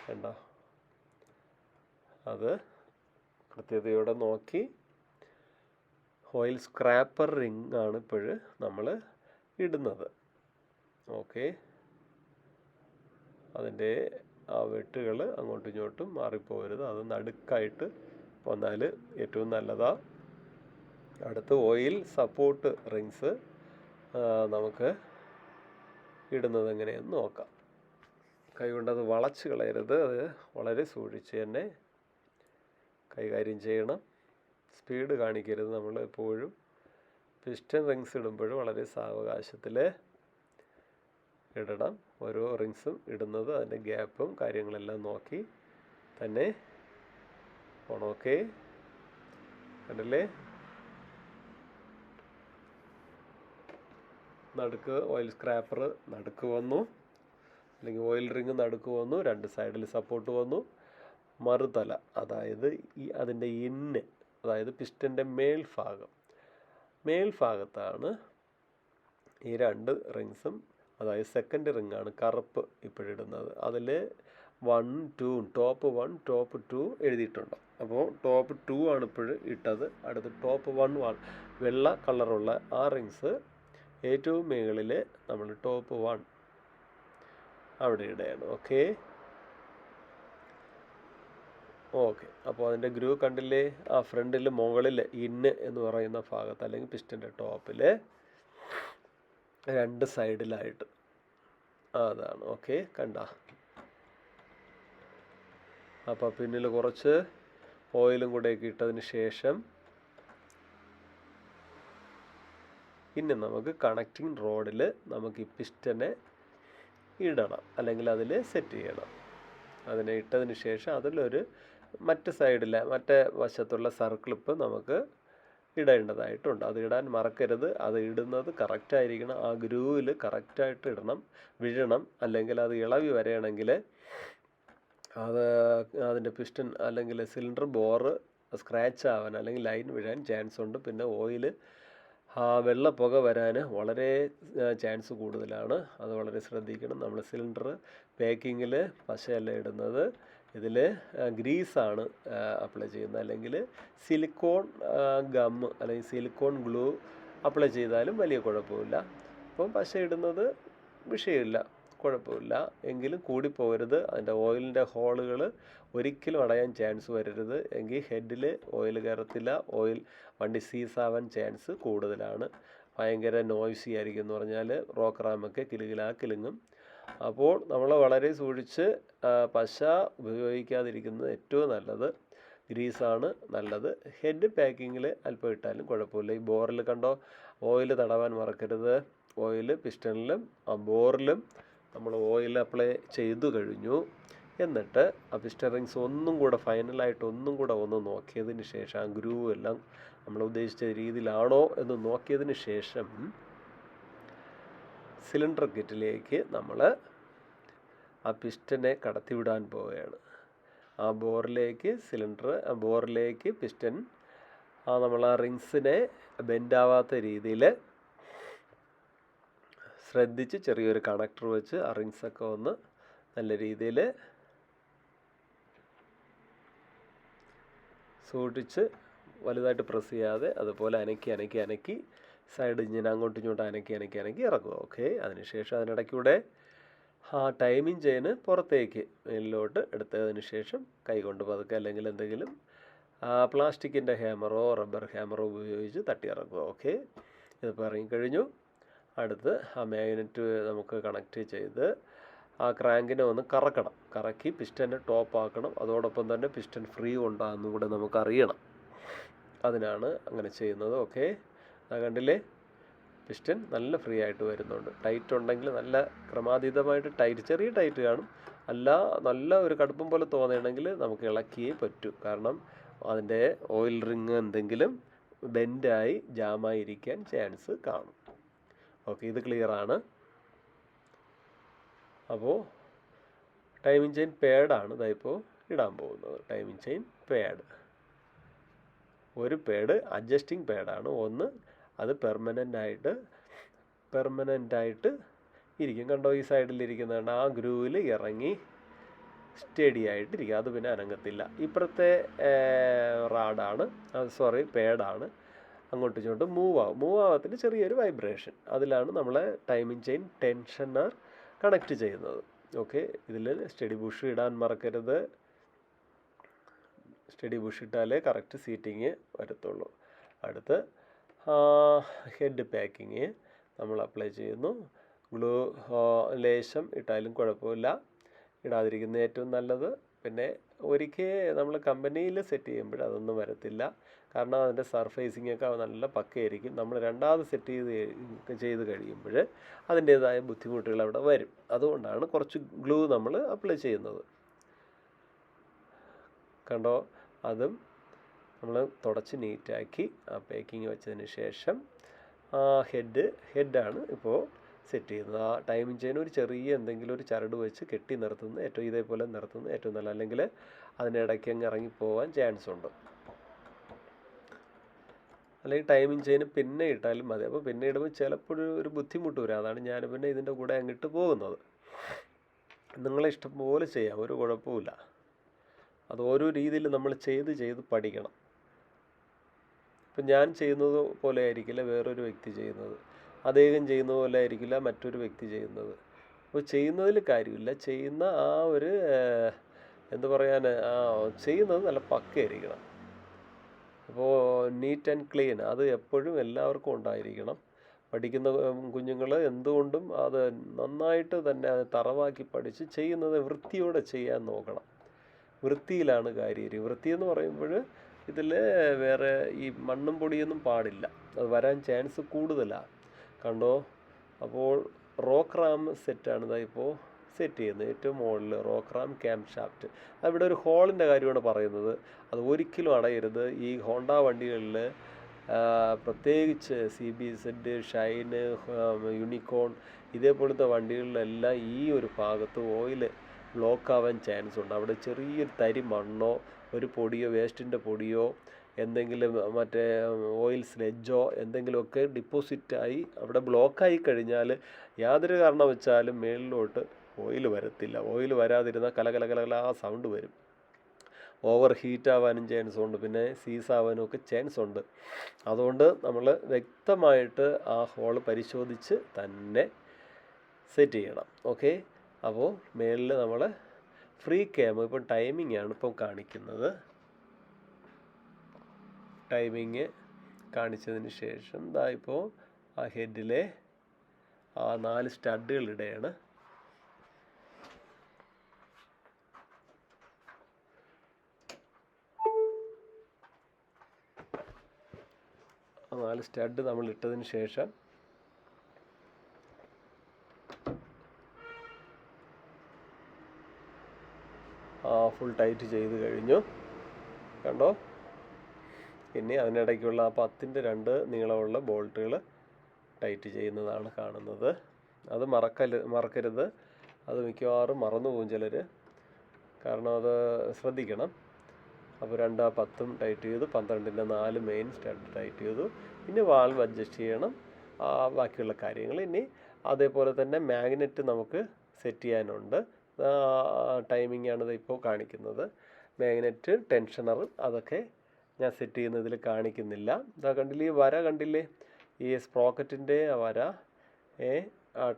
S1: കണ്ടോ, അത് കൃത്യതയോടെ നോക്കി ഓയിൽ സ്ക്രാപ്പർ റിങ് ആണ് ഇപ്പോൾ നമ്മൾ ഇടുന്നത്. ഓക്കെ, അതിൻ്റെ ആ വെട്ടുകൾ അങ്ങോട്ടും ഇങ്ങോട്ടും മാറിപ്പോകരുത്. അത് നടുക്കായിട്ട് വന്നാൽ ഏറ്റവും നല്ലതാണ്. അടുത്ത് ഓയിൽ സപ്പോർട്ട് റിങ്സ് നമുക്ക് ഇടുന്നത് എങ്ങനെയെന്ന് നോക്കാം. കൈകൊണ്ടത് വളച്ച് കളയരുത്. അത് വളരെ സൂക്ഷിച്ച് തന്നെ കൈകാര്യം ചെയ്യണം. സ്പീഡ് കാണിക്കരുത്. നമ്മൾ എപ്പോഴും പിസ്റ്റൺ റിങ്സ് ഇടുമ്പോഴും വളരെ സാവകാശത്തിൽ ഇടണം. ഓരോ റിങ്സും ഇടുന്നത് അതിൻ്റെ ഗ്യാപ്പും കാര്യങ്ങളെല്ലാം നോക്കി തന്നെ പോണം. ഓക്കെ, കണ്ടില്ലേ, നടുക്ക് ഓയിൽ സ്ക്രാപ്പർ നടുക്ക് വന്നു, അല്ലെങ്കിൽ ഓയിൽ റിങ് നടുക്ക് വന്നു, 2 സൈഡിൽ സപ്പോർട്ട് വന്നു. മറുതല, അതായത് അതിൻ്റെ ഇന്ന്, അതായത് പിസ്റ്റൻ്റെ മേൽഭാഗത്താണ് ഈ 2 റിങ്സും. അതായത് സെക്കൻഡ് റിങ്ങാണ് കറുപ്പ് ഇപ്പോഴിടുന്നത്. അതിൽ 1, 2 ടോപ്പ് 1 ടോപ്പ് 2 എഴുതിയിട്ടുണ്ട്. അപ്പോൾ ടോപ്പ് 2 ആണ് ഇപ്പോൾ ഇട്ടത്. അടുത്ത് ടോപ്പ് 1 വെള്ള കളറുള്ള ആ റിങ്സ് ഏറ്റവും മുകളിൽ നമ്മൾ ടോപ്പ് 1 അവിടെ ഇടുകയാണ്. ഓക്കെ, അപ്പോൾ അതിൻ്റെ ഗ്രൂ കണ്ടില്ലേ, ആ ഫ്രണ്ടിൽ മുകളിൽ ഇന്ന് എന്ന് പറയുന്ന ഭാഗത്ത് അല്ലെങ്കിൽ പിസ്റ്റൻ്റെ ടോപ്പിൽ 2 സൈഡിലായിട്ട് അതാണ്. ഓക്കെ, കണ്ട. അപ്പോൾ പിന്നിൽ കുറച്ച് ഓയിലും കൂടെയൊക്കെ ഇട്ടതിന് ശേഷം ഇനി നമുക്ക് കണക്റ്റിംഗ് റോഡിൽ നമുക്ക് ഈ പിസ്റ്റനെ ഇടണം, അല്ലെങ്കിൽ അതിൽ സെറ്റ് ചെയ്യണം. അതിനെ ഇട്ടതിന് ശേഷം അതിലൊരു മറ്റേ വശത്തുള്ള സർക്കിളിപ്പ് നമുക്ക് ഇടേണ്ടതായിട്ടുണ്ട്. അത് ഇടാൻ മറക്കരുത്. അത് ഇടുന്നത് കറക്റ്റായിരിക്കണം. ആ ഗ്രൂവിൽ കറക്റ്റായിട്ട് ഇടണം, വീഴണം. അല്ലെങ്കിൽ അത് ഇളവി വരികയാണെങ്കിൽ അത് അതിൻ്റെ പിസ്റ്റൺ അല്ലെങ്കിൽ സിലിണ്ടർ ബോറ് സ്ക്രാച്ച് ആവാൻ അല്ലെങ്കിൽ ലൈൻ വീഴാൻ ചാൻസ് ഉണ്ട്. പിന്നെ ഓയിൽ വെള്ള പുക വരാൻ വളരെ ചാൻസ് കൂടുതലാണ്. അത് വളരെ ശ്രദ്ധിക്കണം. നമ്മൾ സിലിണ്ടർ പാക്കിങ്ങിൽ പശയല്ല ഇടുന്നത്, ഇതിൽ ഗ്രീസാണ് അപ്ലൈ ചെയ്യുന്നത്. അല്ലെങ്കിൽ സിലിക്കോൺ ഗം അല്ലെങ്കിൽ സിലിക്കോൺ ഗ്ലൂ അപ്ലൈ ചെയ്താലും വലിയ കുഴപ്പമില്ല. അപ്പം പശ ഇടുന്നത് വിഷയമില്ല, കുഴപ്പമില്ല. എങ്കിലും കൂടിപ്പോകരുത്. അതിൻ്റെ ഓയിലിൻ്റെ ഹോളുകൾ ഒരിക്കലും അടയാൻ ചാൻസ് വരരുത്. എങ്കിൽ ഹെഡിൽ ഓയിൽ കയറത്തില്ല, വണ്ടി സീസാവാൻ ചാൻസ് കൂടുതലാണ്. ഭയങ്കര നോയ്സി ആയിരിക്കും. എന്ന് പറഞ്ഞാൽ റോക്ക് റാമൊക്കെ കിലുങ്ങും. അപ്പോൾ നമ്മൾ വളരെ സൂക്ഷിച്ച് പശ ഉപയോഗിക്കാതിരിക്കുന്നത് ഏറ്റവും നല്ലത്. ഗ്രീസാണ് നല്ലത്. ഹെഡ് പാക്കിങ്ങിൽ അല്പം ഇട്ടാലും കുഴപ്പമില്ല. ഈ ബോറിൽ കണ്ടോ, ഓയിൽ തടവാൻ മറക്കരുത്. ഓയിൽ പിസ്റ്റണിലും ആ ബോറിലും നമ്മൾ ഓയിൽ അപ്ലൈ ചെയ്തു കഴിഞ്ഞു. എന്നിട്ട് ആ പിസ്റ്റൺ റിങ്സ് ഒന്നും കൂടെ ഫൈനലായിട്ട് ഒന്ന് നോക്കിയതിന് ശേഷം ആ ഗ്രൂ എല്ലാം നമ്മൾ ഉദ്ദേശിച്ച രീതിയിലാണോ എന്ന് നോക്കിയതിന് ശേഷം സിലിണ്ടർ കിറ്റിലേക്ക് നമ്മൾ ആ പിസ്റ്റനെ കടത്തിവിടാൻ പോവുകയാണ്. ആ ബോറിലേക്ക് പിസ്റ്റൻ നമ്മൾ ആ റിങ്സിനെ ബെൻഡാവാത്ത രീതിയിൽ ശ്രദ്ധിച്ച് ചെറിയൊരു കണക്ടർ വെച്ച് ആ റിങ്സൊക്കെ ഒന്ന് നല്ല രീതിയിൽ സൂക്ഷിച്ച് വലുതായിട്ട് പ്രസ് ചെയ്യാതെ അതുപോലെ അനക്കി സൈഡ് ഇങ്ങനെ അങ്ങോട്ടും ഇങ്ങോട്ടും അനക്കി ഇറക്കുക. ഓക്കെ. അതിനുശേഷം അതിനിടയ്ക്കൂടെ ആ ടൈമിംഗ് ചെയിന് പുറത്തേക്ക് മേലിലോട്ട് എടുത്തതിന് ശേഷം കൈകൊണ്ട് പതുക്കെ അല്ലെങ്കിൽ എന്തെങ്കിലും പ്ലാസ്റ്റിക്കിൻ്റെ ഹാമറോ റബ്ബർ ഹാമറോ ഉപയോഗിച്ച് തട്ടി ഇറക്കുക. ഓക്കെ. ഇതിപ്പോൾ ഇറങ്ങിക്കഴിഞ്ഞു. അടുത്ത് ആ മാഗ്നറ്റ് നമുക്ക് കണക്ട് ചെയ്ത് ആ ക്രാങ്കിനെ ഒന്ന് കറക്കി പിസ്റ്റനെ ടോപ്പ് ആക്കണം. അതോടൊപ്പം തന്നെ പിസ്റ്റൻ ഫ്രീ ഉണ്ടാകുന്നും കൂടെ നമുക്കറിയണം. അതിനാണ് അങ്ങനെ ചെയ്യുന്നത്. ഓക്കെ. കണ്ടില്ലേ, പിസ്റ്റൻ നല്ല ഫ്രീ ആയിട്ട് വരുന്നുണ്ട്. ടൈറ്റ് ഉണ്ടെങ്കിൽ നല്ല ക്രമാതീതമായിട്ട് ചെറിയ ടൈറ്റ് കാണും. അല്ല നല്ല ഒരു കടുപ്പം പോലെ തോന്നുകയാണെങ്കിൽ നമുക്ക് ഇളക്കിയേ പറ്റൂ. കാരണം അതിൻ്റെ ഓയിൽ റിങ് എന്തെങ്കിലും ബെൻഡായി ജാമായി ഇരിക്കാൻ ചാൻസ് കാണും. ഓക്കെ, ഇത് ക്ലിയറാണ്. അപ്പോൾ ടൈമിംഗ് ചെയിൻ പാഡാണ് ഇതായിപ്പോൾ ഇടാൻ പോകുന്നത്. ടൈമിംഗ് ചെയിൻ പാഡ്, ഒരു പാഡ് അഡ്ജസ്റ്റിംഗ് പാഡാണ്. ഒന്ന് അത് പെർമനൻ്റായിട്ട് ഇരിക്കും. കണ്ടോ, ഈ സൈഡിലിരിക്കുന്നതാണ് ആ ഗ്രൂവിൽ ഇറങ്ങി സ്റ്റഡി ആയിട്ടിരിക്കുക. അത് പിന്നെ അനങ്ങത്തില്ല. ഇപ്പുറത്തെ റാഡാണ്, പാഡാണ്. അങ്ങോട്ടും ഇങ്ങോട്ടും മൂവ് ആവത്തിന് ചെറിയൊരു വൈബ്രേഷൻ. അതിലാണ് നമ്മളെ ടൈമിംഗ് ചെയിൻ ടെൻഷനർ കണക്ട് ചെയ്യുന്നത്. ഓക്കെ. ഇതിൽ സ്റ്റഡി ബുഷ് ഇടാൻ മറക്കരുത്. സ്റ്റഡി ബുഷ് ഇട്ടാലേ കറക്റ്റ് സീറ്റിങ് വരത്തുള്ളൂ. അടുത്ത് ഹെഡ് പാക്കിങ് നമ്മൾ അപ്ലൈ ചെയ്യുന്നു. ഗ്ലൂ ലേശം ഇട്ടാലും കുഴപ്പമില്ല, ഇടാതിരിക്കുന്ന ഏറ്റവും നല്ലത്. പിന്നെ ഒരിക്കൽ നമ്മൾ കമ്പനിയിൽ സെറ്റ് ചെയ്യുമ്പോൾ അതൊന്നും വരത്തില്ല. കാരണം അതിൻ്റെ സർഫേസിംഗ് ഒക്കെ നല്ല പക്കയായിരിക്കും. നമ്മൾ രണ്ടാമത് സെറ്റ് ചെയ്ത് കഴിയുമ്പോൾ അതിൻ്റേതായ ബുദ്ധിമുട്ടുകൾ അവിടെ വരും. അതുകൊണ്ടാണ് കുറച്ച് ഗ്ലൂ നമ്മൾ അപ്ലൈ ചെയ്യുന്നത്. കണ്ടോ, അതും നമ്മൾ തുടച്ച് നീറ്റാക്കി ആ പാക്കിങ് വെച്ചതിന് ശേഷം ഹെഡാണ് ഇപ്പോൾ സെറ്റ് ചെയ്യുന്നത്. ആ ടൈമിംഗ് ചെയിൻ ഒരു ചെറിയ എന്തെങ്കിലും ഒരു ചരട് വെച്ച് കെട്ടി നിർത്തുന്നത് ഏറ്റവും ഇതേപോലെ നിർത്തുന്നത് ഏറ്റവും നല്ല. അല്ലെങ്കിൽ അതിനിടയ്ക്ക് അങ്ങ് ഇറങ്ങിപ്പോവാൻ ചാൻസ് ഉണ്ട്. അല്ലെങ്കിൽ ടൈമിംഗ് ചെയിൻ പിന്നെ ഇട്ടാലും മതി. അപ്പോൾ പിന്നെ ഇടുമ്പോൾ ചിലപ്പോൾ ഒരു ബുദ്ധിമുട്ട് വരും. അതാണ് ഞാൻ പിന്നെ ഇതിൻ്റെ കൂടെ അങ്ങിട്ട് പോകുന്നത്. നിങ്ങളെ ഇഷ്ടം പോലെ ചെയ്യാം, ഒരു കുഴപ്പമില്ല. അത് ഓരോ രീതിയിൽ നമ്മൾ ചെയ്ത് പഠിക്കണം. ഇപ്പം ഞാൻ ചെയ്യുന്നത് പോലെ ആയിരിക്കില്ല വേറൊരു വ്യക്തി ചെയ്യുന്നത്, അദ്ദേഹം ചെയ്യുന്ന പോലെ ആയിരിക്കില്ല മറ്റൊരു വ്യക്തി ചെയ്യുന്നത്. അപ്പോൾ ചെയ്യുന്നതിൽ കാര്യമില്ല, ചെയ്യുന്ന ആ ഒരു ചെയ്യുന്നത് നല്ല പക്കയായിരിക്കണം. അപ്പോൾ നീറ്റ് ആൻഡ് ക്ലീൻ അത് എപ്പോഴും എല്ലാവർക്കും ഉണ്ടായിരിക്കണം. പഠിക്കുന്ന കുഞ്ഞുങ്ങൾ എന്തുകൊണ്ടും അത് നന്നായിട്ട് തന്നെ അത് തറവാക്കി പഠിച്ച് ചെയ്യുന്നത് വൃത്തിയോടെ ചെയ്യാൻ നോക്കണം. വൃത്തിയിലാണ് കാര്യം. വൃത്തി എന്ന് പറയുമ്പോൾ ഇതിൽ വേറെ ഈ മണ്ണും പൊടിയൊന്നും പാടില്ല, അത് വരാൻ ചാൻസ് കൂടുതലാണ്. കണ്ടോ, അപ്പോൾ റോക്ക് റാം സെറ്റാണ് ഇതായിപ്പോൾ സെറ്റ് ചെയ്യുന്നത്. ഏറ്റവും മുകളിൽ റോക്ക് റാം ക്യാം ഷാഫ്റ്റ്. അവിടെ ഒരു ഹോളിൻ്റെ കാര്യമാണ് പറയുന്നത്. അത് ഒരിക്കലും അടയരുത്. ഈ ഹോണ്ട വണ്ടികളിൽ പ്രത്യേകിച്ച് CBZ, ഷൈന്, യൂണിക്കോൺ ഇതേപോലത്തെ വണ്ടികളിലെല്ലാം ഈ ഒരു ഭാഗത്ത് ഓയിൽ ബ്ലോക്ക് ആവാൻ ചാൻസ് ഉണ്ട്. അവിടെ ചെറിയൊരു തരി മണ്ണോ ഒരു പൊടിയോ വേസ്റ്റിൻ്റെ പൊടിയോ എന്തെങ്കിലും മറ്റേ ഓയിൽ സ്ലെഡ്ജോ എന്തെങ്കിലുമൊക്കെ ഡിപ്പോസിറ്റായി അവിടെ ബ്ലോക്കായി കഴിഞ്ഞാൽ യാതൊരു കാരണം വെച്ചാലും മേളിലോട്ട് ഓയിൽ വരത്തില്ല. ഓയിൽ വരാതിരുന്നാൽ കലകല ആ സൗണ്ട് വരും. ഓവർ ഹീറ്റ് ആവാനും ചാൻസ് ഉണ്ട്, പിന്നെ സീസ് ആവാനും ഒക്കെ ചാൻസ് ഉണ്ട്. അതുകൊണ്ട് നമ്മൾ വ്യക്തമായിട്ട് ആ ഹോള് പരിശോധിച്ച് തന്നെ സെറ്റ് ചെയ്യണം. ഓക്കെ. അപ്പോൾ മേളിൽ നമ്മൾ ഫ്രീ ക്യാം ഇപ്പം ടൈമിംഗ് ആണ് ഇപ്പം കാണിക്കുന്നത്. ടൈമിങ് കാണിച്ചതിന് ശേഷം ഇപ്പോൾ ആ ഹെഡിലെ ആ 4 സ്റ്റഡുകൾ ഇടുകയാണ്. ആ 4 സ്റ്റഡ് നമ്മൾ ഇട്ടതിന് ശേഷം ഫുൾ ടൈറ്റ് ചെയ്ത് കഴിഞ്ഞു. കണ്ടോ, ഇനി അതിനിടയ്ക്കുള്ള ആ 10ൻ്റെ 2 നീളമുള്ള ബോൾട്ടുകൾ ടൈറ്റ് ചെയ്യുന്നതാണ് കാണുന്നത്. അത് മറക്കരുത്. അത് മിക്കവാറും മറന്നു പോകും ചിലർ, കാരണം അത് ശ്രദ്ധിക്കണം. അപ്പോൾ 2 ആ 10ഉം ടൈറ്റ് ചെയ്തു, 12ൻ്റെ 4 മെയിൻ സ്റ്റഡ് ടൈറ്റ് ചെയ്തു. ഇനി വാൾവ് അഡ്ജസ്റ്റ് ചെയ്യണം, ബാക്കിയുള്ള കാര്യങ്ങൾ. ഇനി അതേപോലെ തന്നെ മാഗ്നറ്റ് നമുക്ക് സെറ്റ് ചെയ്യാനുണ്ട്. ടൈമിംഗ് ആണ് ഇപ്പോൾ കാണിക്കുന്നത്. മാഗ്നറ്റ്, ടെൻഷനർ അതൊക്കെ ഞാൻ സെറ്റ് ചെയ്യുന്നതിൽ കാണിക്കുന്നില്ല. ഇതാ കണ്ടില്ലേ, ഈ വര കണ്ടില്ലേ, ഈ സ്പ്രോക്കറ്റിൻ്റെ വര,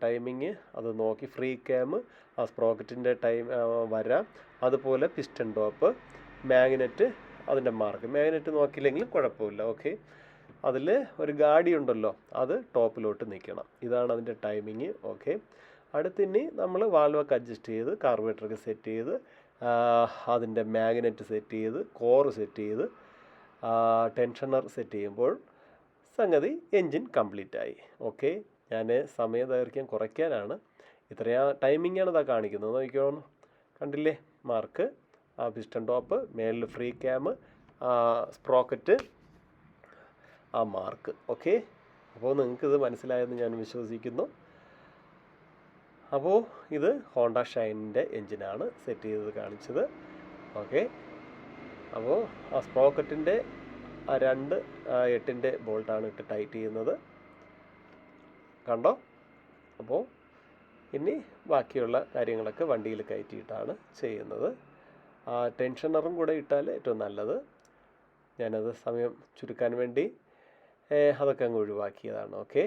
S1: ടൈമിങ് അത് നോക്കി, ഫ്രീ ക്യാം, ആ സ്പ്രോക്കറ്റിൻ്റെ വര, അതുപോലെ പിസ്റ്റൺ ടോപ്പ്, മാഗ്നറ്റ്, അതിൻ്റെ മാർക്ക്. മാഗ്നറ്റ് നോക്കിയില്ലെങ്കിൽ കുഴപ്പമില്ല. ഓക്കെ, അതിൽ ഒരു ഗാഡി ഉണ്ടല്ലോ, അത് ടോപ്പിലോട്ട് നിൽക്കണം. ഇതാണ് അതിൻ്റെ ടൈമിങ്. ഓക്കെ, അടുത്തിനി നമ്മൾ വാൽവൊക്കെ അഡ്ജസ്റ്റ് ചെയ്ത്, കാർബറേറ്ററൊക്കെ സെറ്റ് ചെയ്ത്, അതിൻ്റെ മാഗ്നറ്റ് സെറ്റ് ചെയ്ത്, കോർ സെറ്റ് ചെയ്ത്, ടെൻഷനർ സെറ്റ് ചെയ്യുമ്പോൾ സംഗതി എൻജിൻ കംപ്ലീറ്റ് ആയി. ഓക്കെ, ഞാൻ സമയദൈർഘ്യം കുറയ്ക്കാനാണ് ഇത്രയും ടൈമിങ്ങാണ് ഇതാ കാണിക്കുന്നത്. നോക്കിക്കോ, കണ്ടില്ലേ മാർക്ക്, പിസ്റ്റൺ ടോപ്പ്, മേലിൽ ഫ്രീ ക്യാം, സ്പ്രോക്കറ്റ്, ആ മാർക്ക്. ഓക്കെ, അപ്പോൾ നിങ്ങൾക്കിത് മനസ്സിലായെന്ന് ഞാൻ വിശ്വസിക്കുന്നു. അപ്പോൾ ഇത് ഹോണ്ട ഷൈനിൻ്റെ എൻജിനാണ് സെറ്റ് ചെയ്തത് കാണിച്ചത്. ഓക്കെ, അപ്പോൾ ആ സ്പ്രോക്കറ്റിൻ്റെ ആ 2 8-ൻ്റെ ബോൾട്ടാണ് ഇട്ട് ടൈറ്റ് ചെയ്യുന്നത്, കണ്ടോ. അപ്പോൾ ഇനി ബാക്കിയുള്ള കാര്യങ്ങളൊക്കെ വണ്ടിയിൽ കയറ്റിയിട്ടാണ് ചെയ്യുന്നത്. ടെൻഷനറും കൂടെ ഇട്ടാൽ ഏറ്റവും നല്ലത്. ഞാനത് സമയം ചുരുക്കാൻ വേണ്ടി അതൊക്കെ അങ്ങ് ഒഴിവാക്കിയതാണ്. ഓക്കെ,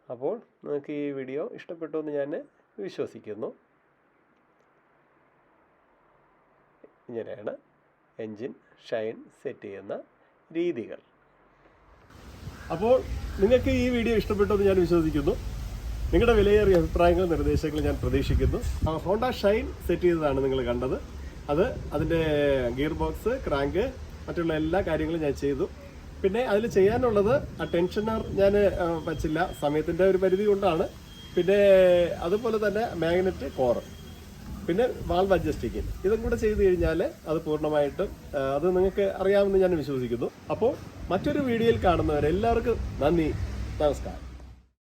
S1: അപ്പോൾ നിങ്ങൾക്ക് ഈ വീഡിയോ ഇഷ്ടപ്പെട്ടു എന്ന് ഞാൻ വിശ്വസിക്കുന്നു. ഇങ്ങനെയാണ് എൻജിൻ ഷൈൻ സെറ്റ് ചെയ്യുന്ന രീതികൾ. അപ്പോൾ നിങ്ങൾക്ക് ഈ വീഡിയോ ഇഷ്ടപ്പെട്ടു എന്ന് ഞാൻ വിശ്വസിക്കുന്നു. നിങ്ങളുടെ വിലയേറിയ അഭിപ്രായങ്ങളും നിർദ്ദേശങ്ങളും ഞാൻ പ്രതീക്ഷിക്കുന്നു. ഹോണ്ട ഷൈൻ സെറ്റ് ചെയ്തതാണ് നിങ്ങൾ കണ്ടത്. അതിൻ്റെ ഗിയർ ബോക്സ്, ക്രാങ്ക്, മറ്റുള്ള എല്ലാ കാര്യങ്ങളും ഞാൻ ചെയ്തു. പിന്നെ അതിൽ ചെയ്യാനുള്ളത് ആ ടെൻഷനർ ഞാൻ വച്ചില്ല, സമയത്തിൻ്റെ ഒരു പരിധി കൊണ്ടാണ്. പിന്നെ അതുപോലെ തന്നെ മാഗ്നറ്റ്, കോറ്, പിന്നെ വാൾവ് അഡ്ജസ്റ്റിങ്, ഇതും കൂടെ ചെയ്ത് കഴിഞ്ഞാൽ അത് പൂർണ്ണമായിട്ടും അത് നിങ്ങൾക്ക് അറിയാമെന്ന് ഞാൻ വിശ്വസിക്കുന്നു. അപ്പോൾ മറ്റൊരു വീഡിയോയിൽ കാണുന്നവരെല്ലാവർക്കും നന്ദി, നമസ്കാരം.